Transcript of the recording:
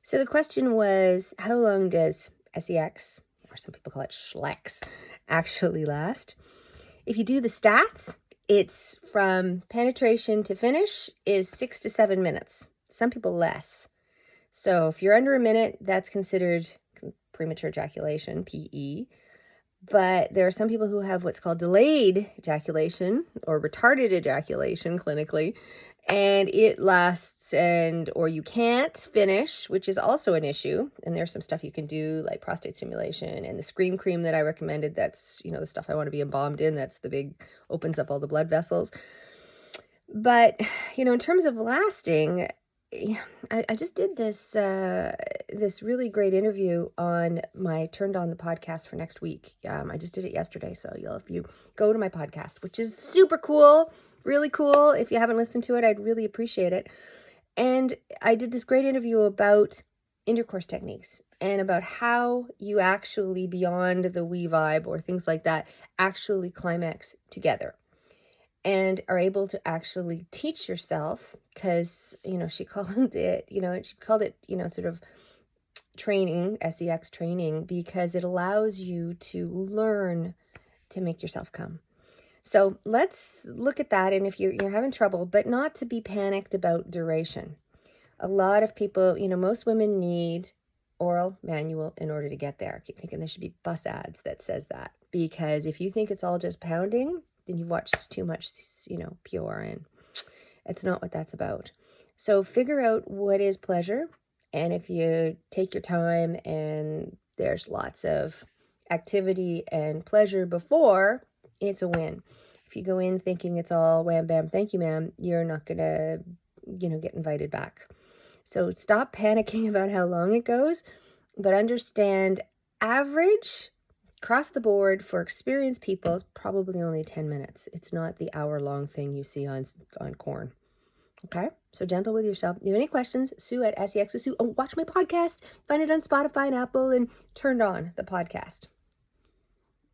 So the question was, how long does SEX, or some people call it Schlex, actually last? If you do the stats, it's from penetration to finish is 6 to 7 minutes. Some people less. So if you're under a minute, that's considered premature ejaculation, PE. But there are some people who have what's called delayed ejaculation or retarded ejaculation clinically, and it lasts or you can't finish, which is also an issue. And there's some stuff you can do like prostate stimulation and the Scream cream that I recommended. That's, the stuff I want to be embalmed in. That's the big, opens up all the blood vessels. But, in terms of lasting, I just did this really great interview on my Turned On the podcast for next week. I just did it yesterday, so if you go to my podcast, which is super cool, really cool. If you haven't listened to it, I'd really appreciate it. And I did this great interview about intercourse techniques and about how you actually, beyond the wee vibe or things like that, actually climax together and are able to actually teach yourself, because, she called it, sort of training, SEX training, because it allows you to learn to make yourself come. So let's look at that. And if you're having trouble, but not to be panicked about duration. A lot of people, most women need oral manual in order to get there. I keep thinking there should be bus ads that says that, because if you think it's all just pounding, then you've watched too much, PORN. It's not what that's about. So figure out what is pleasure. And if you take your time and there's lots of activity and pleasure before, it's a win. If you go in thinking it's all wham, bam, thank you, ma'am, you're not going to, get invited back. So stop panicking about how long it goes, but understand average across the board for experienced people is probably only 10 minutes. It's not the hour-long thing you see on Corn. Okay? So gentle with yourself. If you have any questions, Sue at SEX with Sue. Oh, watch my podcast. Find it on Spotify and Apple and Turned On the podcast.